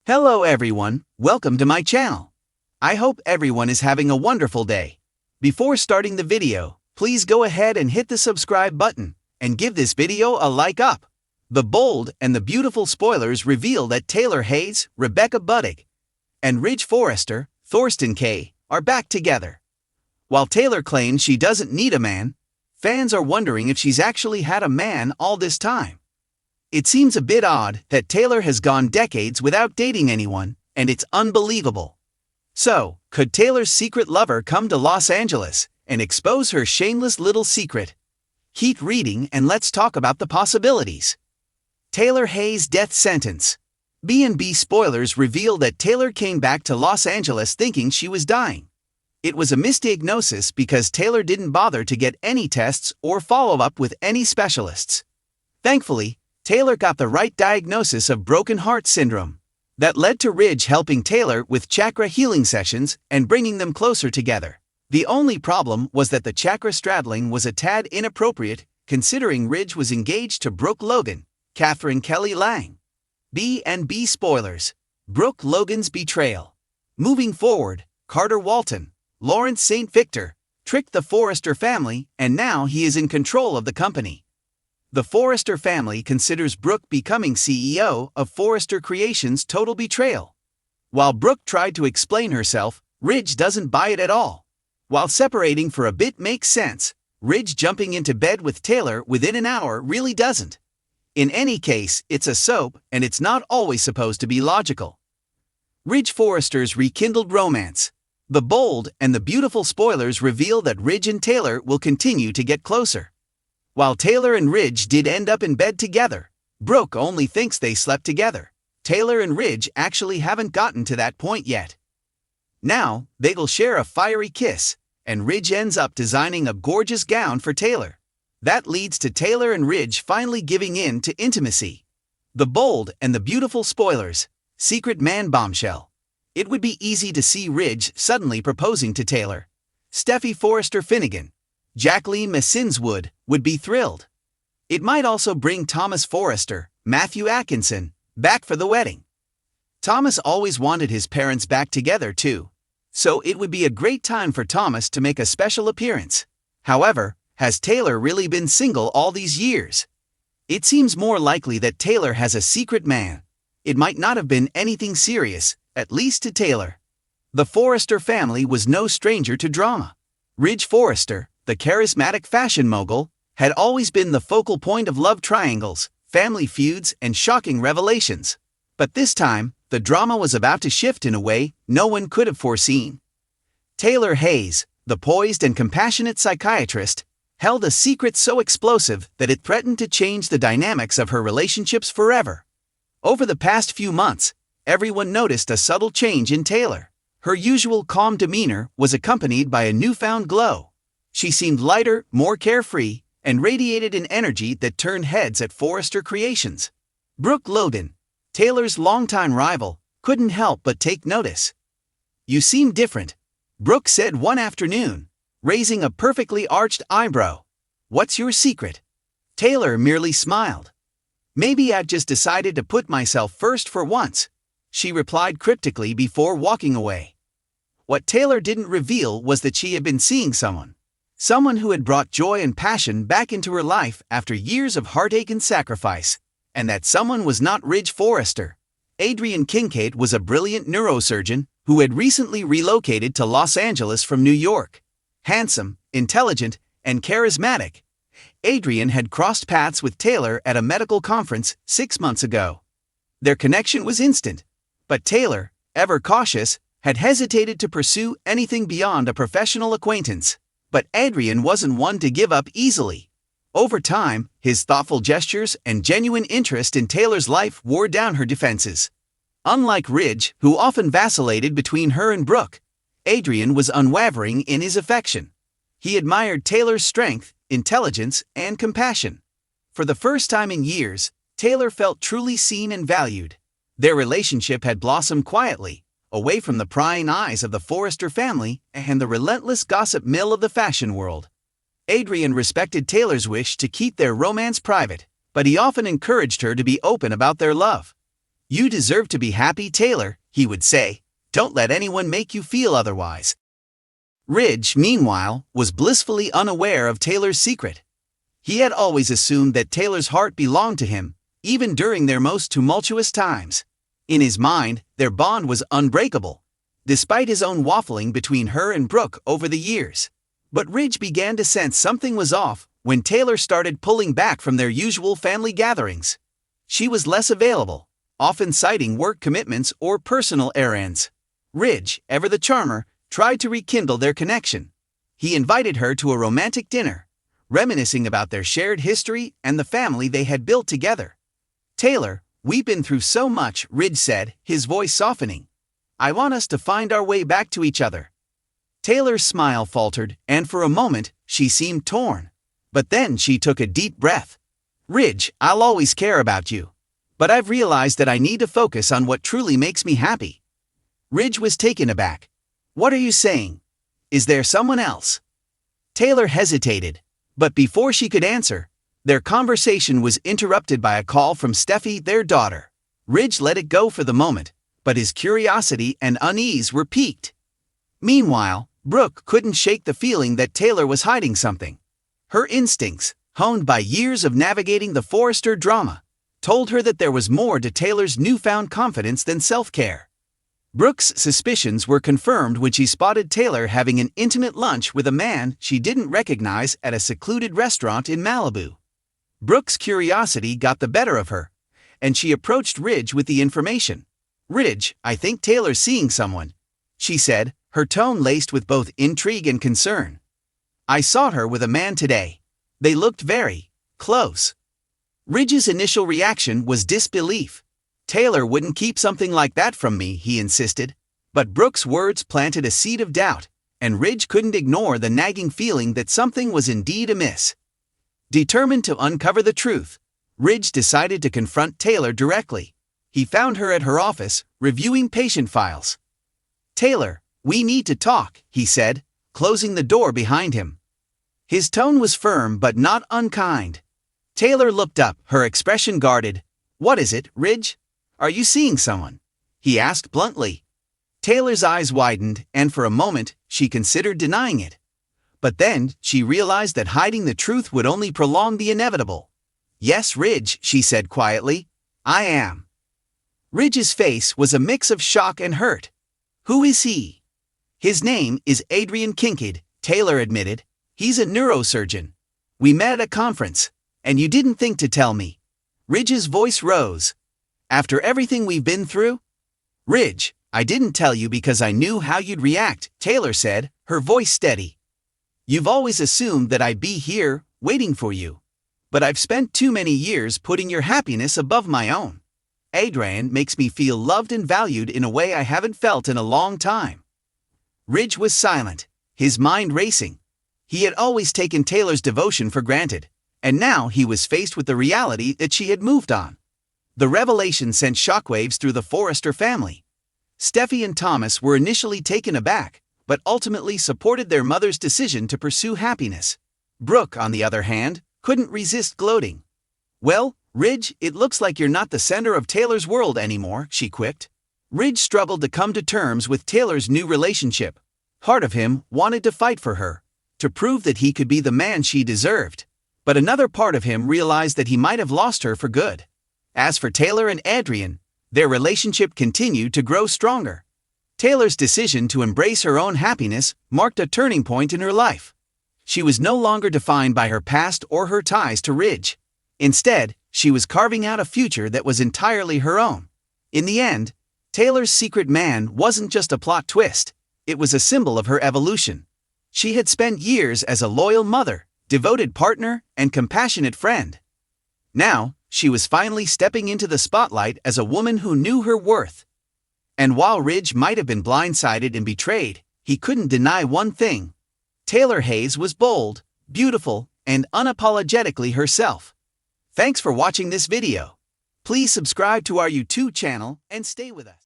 Hello everyone, welcome to my channel. I hope everyone is having a wonderful day. Before starting the video, please go ahead and hit the subscribe button and give this video a like up. The bold and the beautiful spoilers reveal that Taylor Hayes, Rebecca Budig, and Ridge Forrester, Thorsten Kaye, are back together. While Taylor claims she doesn't need a man, fans are wondering if she's actually had a man all this time. It seems a bit odd that Taylor has gone decades without dating anyone, and it's unbelievable. So, could Taylor's secret lover come to Los Angeles and expose her shameless little secret? Keep reading and let's talk about the possibilities. Taylor Hayes' death sentence. B&B spoilers reveal that Taylor came back to Los Angeles thinking she was dying. It was a misdiagnosis because Taylor didn't bother to get any tests or follow up with any specialists. Thankfully, Taylor got the right diagnosis of broken heart syndrome. That led to Ridge helping Taylor with chakra healing sessions and bringing them closer together. The only problem was that the chakra straddling was a tad inappropriate, considering Ridge was engaged to Brooke Logan, Catherine Kelly Lang. B&B spoilers. Brooke Logan's betrayal. Moving forward, Carter Walton, Lawrence St. Victor, tricked the Forrester family, and now he is in control of the company. The Forrester family considers Brooke becoming CEO of Forrester Creations total betrayal. While Brooke tried to explain herself, Ridge doesn't buy it at all. While separating for a bit makes sense, Ridge jumping into bed with Taylor within an hour really doesn't. In any case, it's a soap, and it's not always supposed to be logical. Ridge Forrester's rekindled romance. The bold and the beautiful spoilers reveal that Ridge and Taylor will continue to get closer. While Taylor and Ridge did end up in bed together, Brooke only thinks they slept together. Taylor and Ridge actually haven't gotten to that point yet. Now, they'll share a fiery kiss, and Ridge ends up designing a gorgeous gown for Taylor. That leads to Taylor and Ridge finally giving in to intimacy. The bold and the beautiful spoilers. Secret man bombshell. It would be easy to see Ridge suddenly proposing to Taylor. Steffi Forrester Finnegan, Jacqueline Messinswood, would be thrilled. It might also bring Thomas Forrester, Matthew Atkinson, back for the wedding. Thomas always wanted his parents back together too, so it would be a great time for Thomas to make a special appearance. However, has Taylor really been single all these years? It seems more likely that Taylor has a secret man. It might not have been anything serious, at least to Taylor. The Forrester family was no stranger to drama. Ridge Forrester, the charismatic fashion mogul, had always been the focal point of love triangles, family feuds, and shocking revelations. But this time, the drama was about to shift in a way no one could have foreseen. Taylor Hayes, the poised and compassionate psychiatrist, held a secret so explosive that it threatened to change the dynamics of her relationships forever. Over the past few months, everyone noticed a subtle change in Taylor. Her usual calm demeanor was accompanied by a newfound glow. She seemed lighter, more carefree, and radiated an energy that turned heads at Forrester Creations. Brooke Logan, Taylor's longtime rival, couldn't help but take notice. "You seem different," Brooke said one afternoon, raising a perfectly arched eyebrow. "What's your secret?" Taylor merely smiled. "Maybe I've just decided to put myself first for once," she replied cryptically before walking away. What Taylor didn't reveal was that she had been seeing someone who had brought joy and passion back into her life after years of heartache and sacrifice, and that someone was not Ridge Forrester. Adrian Kincaid was a brilliant neurosurgeon who had recently relocated to Los Angeles from New York. Handsome, intelligent, and charismatic, Adrian had crossed paths with Taylor at a medical conference 6 months ago. Their connection was instant, but Taylor, ever cautious, had hesitated to pursue anything beyond a professional acquaintance. But Adrian wasn't one to give up easily. Over time, his thoughtful gestures and genuine interest in Taylor's life wore down her defenses. Unlike Ridge, who often vacillated between her and Brooke, Adrian was unwavering in his affection. He admired Taylor's strength, intelligence, and compassion. For the first time in years, Taylor felt truly seen and valued. Their relationship had blossomed quietly, away from the prying eyes of the Forrester family and the relentless gossip mill of the fashion world. Adrian respected Taylor's wish to keep their romance private, but he often encouraged her to be open about their love. "You deserve to be happy, Taylor," he would say. "Don't let anyone make you feel otherwise." Ridge, meanwhile, was blissfully unaware of Taylor's secret. He had always assumed that Taylor's heart belonged to him, even during their most tumultuous times. In his mind, their bond was unbreakable, despite his own waffling between her and Brooke over the years. But Ridge began to sense something was off when Taylor started pulling back from their usual family gatherings. She was less available, often citing work commitments or personal errands. Ridge, ever the charmer, tried to rekindle their connection. He invited her to a romantic dinner, reminiscing about their shared history and the family they had built together. "Taylor, we've been through so much," Ridge said, his voice softening. "I want us to find our way back to each other." Taylor's smile faltered, and for a moment, she seemed torn. But then she took a deep breath. "Ridge, I'll always care about you. But I've realized that I need to focus on what truly makes me happy." Ridge was taken aback. "What are you saying? Is there someone else?" Taylor hesitated, but before she could answer, their conversation was interrupted by a call from Steffi, their daughter. Ridge let it go for the moment, but his curiosity and unease were piqued. Meanwhile, Brooke couldn't shake the feeling that Taylor was hiding something. Her instincts, honed by years of navigating the Forrester drama, told her that there was more to Taylor's newfound confidence than self-care. Brooke's suspicions were confirmed when she spotted Taylor having an intimate lunch with a man she didn't recognize at a secluded restaurant in Malibu. Brooke's curiosity got the better of her, and she approached Ridge with the information. "Ridge, I think Taylor's seeing someone," she said, her tone laced with both intrigue and concern. "I saw her with a man today. They looked very close." Ridge's initial reaction was disbelief. "Taylor wouldn't keep something like that from me," he insisted. But Brooke's words planted a seed of doubt, and Ridge couldn't ignore the nagging feeling that something was indeed amiss. Determined to uncover the truth, Ridge decided to confront Taylor directly. He found her at her office, reviewing patient files. "Taylor, we need to talk," he said, closing the door behind him. His tone was firm but not unkind. Taylor looked up, her expression guarded. "What is it, Ridge? Are you seeing someone?" he asked bluntly. Taylor's eyes widened, and for a moment, she considered denying it. But then, she realized that hiding the truth would only prolong the inevitable. "Yes, Ridge," she said quietly. "I am." Ridge's face was a mix of shock and hurt. "Who is he?" "His name is Adrian Kincaid," Taylor admitted. "He's a neurosurgeon. We met at a conference, and you didn't think to tell me." Ridge's voice rose. "After everything we've been through?" "Ridge, I didn't tell you because I knew how you'd react," Taylor said, her voice steady. "You've always assumed that I'd be here, waiting for you. But I've spent too many years putting your happiness above my own. Adrian makes me feel loved and valued in a way I haven't felt in a long time." Ridge was silent, his mind racing. He had always taken Taylor's devotion for granted, and now he was faced with the reality that she had moved on. The revelation sent shockwaves through the Forrester family. Steffi and Thomas were initially taken aback, but ultimately supported their mother's decision to pursue happiness. Brooke, on the other hand, couldn't resist gloating. "Well, Ridge, it looks like you're not the center of Taylor's world anymore," she quipped. Ridge struggled to come to terms with Taylor's new relationship. Part of him wanted to fight for her, to prove that he could be the man she deserved. But another part of him realized that he might have lost her for good. As for Taylor and Adrian, their relationship continued to grow stronger. Taylor's decision to embrace her own happiness marked a turning point in her life. She was no longer defined by her past or her ties to Ridge. Instead, she was carving out a future that was entirely her own. In the end, Taylor's secret man wasn't just a plot twist, it was a symbol of her evolution. She had spent years as a loyal mother, devoted partner, and compassionate friend. Now, she was finally stepping into the spotlight as a woman who knew her worth. And while Ridge might have been blindsided and betrayed, he couldn't deny one thing. Taylor Hayes was bold, beautiful, and unapologetically herself. Thanks for watching this video. Please subscribe to our YouTube channel and stay with us.